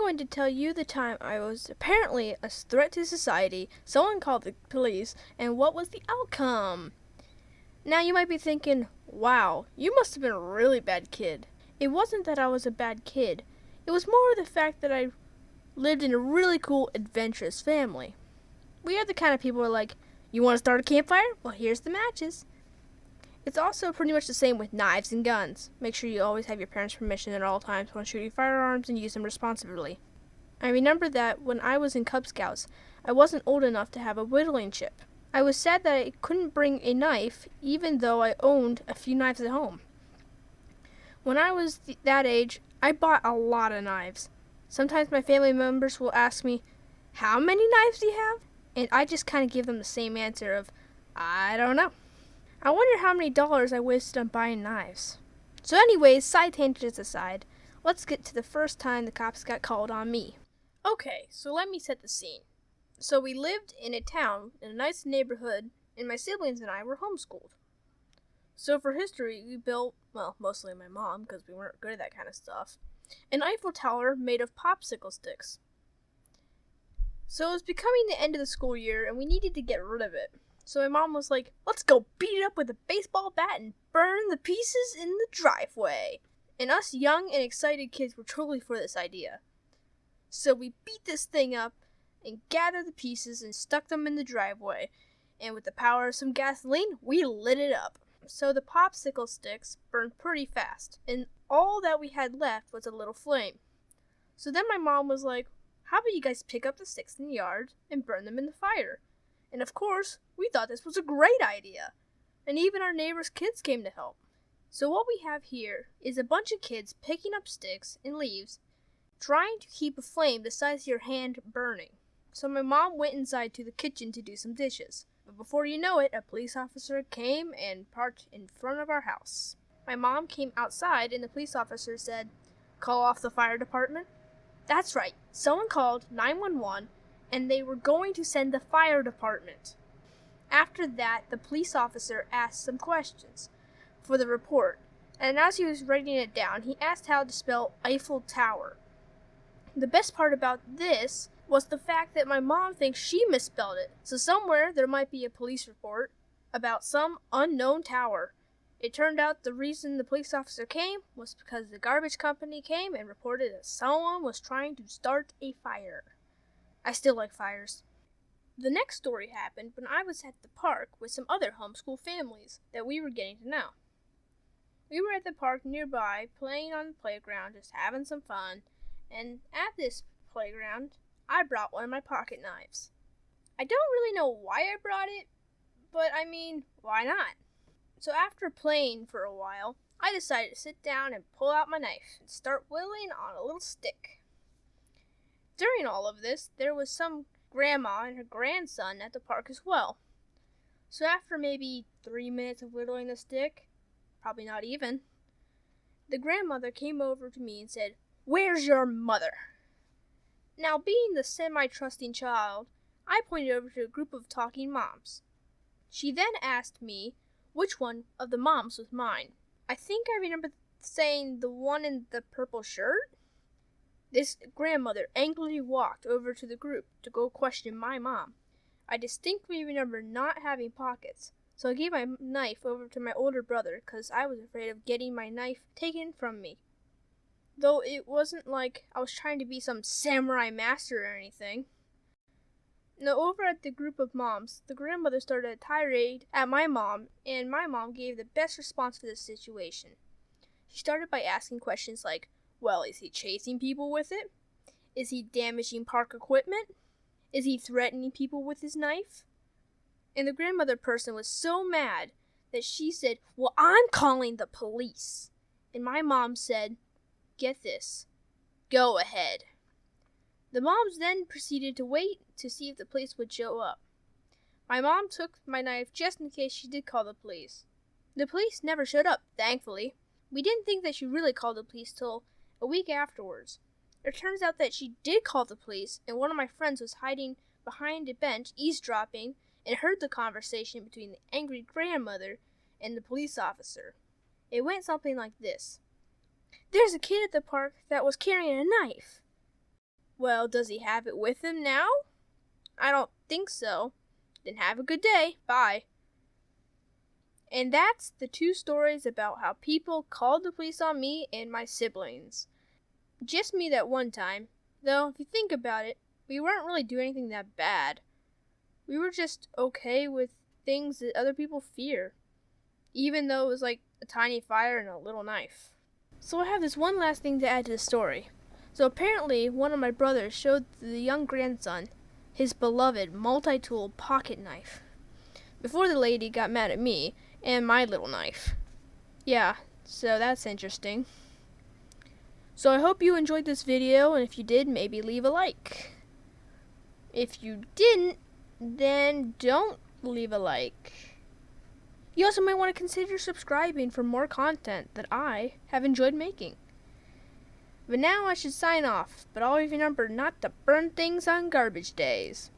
going to tell you the time I was apparently a threat to society, someone called the police, and what was the outcome. Now you might be thinking, wow, you must have been a really bad kid. It wasn't that I was a bad kid. It was more the fact that I lived in a really cool, adventurous family. We are the kind of people who are like, you want to start a campfire? Well, here's the matches. It's also pretty much the same with knives and guns. Make sure you always have your parents' permission at all times when shooting firearms and use them responsibly. I remember that when I was in Cub Scouts, I wasn't old enough to have a whittling chip. I was sad that I couldn't bring a knife, even though I owned a few knives at home. When I was that age, I bought a lot of knives. Sometimes my family members will ask me, how many knives do you have? And I just kind of give them the same answer of, I don't know. I wonder how many dollars I wasted on buying knives. So anyways, side tangents aside, let's get to the first time the cops got called on me. Okay, so let me set the scene. So we lived in a town in a nice neighborhood, and my siblings and I were homeschooled. So for history, we built, well, mostly my mom, because we weren't good at that kind of stuff, an Eiffel Tower made of popsicle sticks. So it was becoming the end of the school year, and we needed to get rid of it. So my mom was like, let's go beat it up with a baseball bat and burn the pieces in the driveway. And us young and excited kids were totally for this idea. So we beat this thing up and gathered the pieces and stuck them in the driveway. And with the power of some gasoline, we lit it up. So the popsicle sticks burned pretty fast. And all that we had left was a little flame. So then my mom was like, how about you guys pick up the sticks in the yard and burn them in the fire? And of course, we thought this was a great idea. And even our neighbors' kids came to help. So what we have here is a bunch of kids picking up sticks and leaves, trying to keep a flame the size of your hand burning. So my mom went inside to the kitchen to do some dishes. But before you know it, a police officer came and parked in front of our house. My mom came outside and the police officer said, call off the fire department? That's right, someone called 911 and they were going to send the fire department. After that, the police officer asked some questions for the report, and as he was writing it down, he asked how to spell Eiffel Tower. The best part about this was the fact that my mom thinks she misspelled it, so somewhere there might be a police report about some unknown tower. It turned out the reason the police officer came was because the garbage company came and reported that someone was trying to start a fire. I still like fires. The next story happened when I was at the park with some other homeschool families that we were getting to know. We were at the park nearby, playing on the playground, just having some fun, and at this playground, I brought one of my pocket knives. I don't really know why I brought it, but I mean, why not? So after playing for a while, I decided to sit down and pull out my knife and start whittling on a little stick. During all of this, there was some grandma and her grandson at the park as well. So after maybe 3 minutes of whittling the stick, probably not even, the grandmother came over to me and said, where's your mother? Now, being the semi-trusting child, I pointed over to a group of talking moms. She then asked me which one of the moms was mine. I think I remember saying the one in the purple shirt. This grandmother angrily walked over to the group to go question my mom. I distinctly remember not having pockets, so I gave my knife over to my older brother because I was afraid of getting my knife taken from me. Though it wasn't like I was trying to be some samurai master or anything. Now, over at the group of moms, the grandmother started a tirade at my mom, and my mom gave the best response to this situation. She started by asking questions like, well, is he chasing people with it? Is he damaging park equipment? Is he threatening people with his knife? And the grandmother person was so mad that she said, well, I'm calling the police. And my mom said, get this, go ahead. The moms then proceeded to wait to see if the police would show up. My mom took my knife just in case she did call the police. The police never showed up, thankfully. We didn't think that she really called the police till a week afterwards. It turns out that she did call the police, and one of my friends was hiding behind a bench, eavesdropping, and heard the conversation between the angry grandmother and the police officer. It went something like this. There's a kid at the park that was carrying a knife. Well, does he have it with him now? I don't think so. Then have a good day. Bye. And that's the 2 stories about how people called the police on me and my siblings. Just me that one time. Though, if you think about it, we weren't really doing anything that bad. We were just okay with things that other people fear. Even though it was like a tiny fire and a little knife. So I have this one last thing to add to the story. So apparently, one of my brothers showed the young grandson his beloved multi-tool pocket knife before the lady got mad at me and my little knife. Yeah, so that's interesting. So I hope you enjoyed this video, and if you did, maybe leave a like. If you didn't, then don't leave a like. You also might want to consider subscribing for more content that I have enjoyed making. But now I should sign off, but always remember not to burn things on garbage days.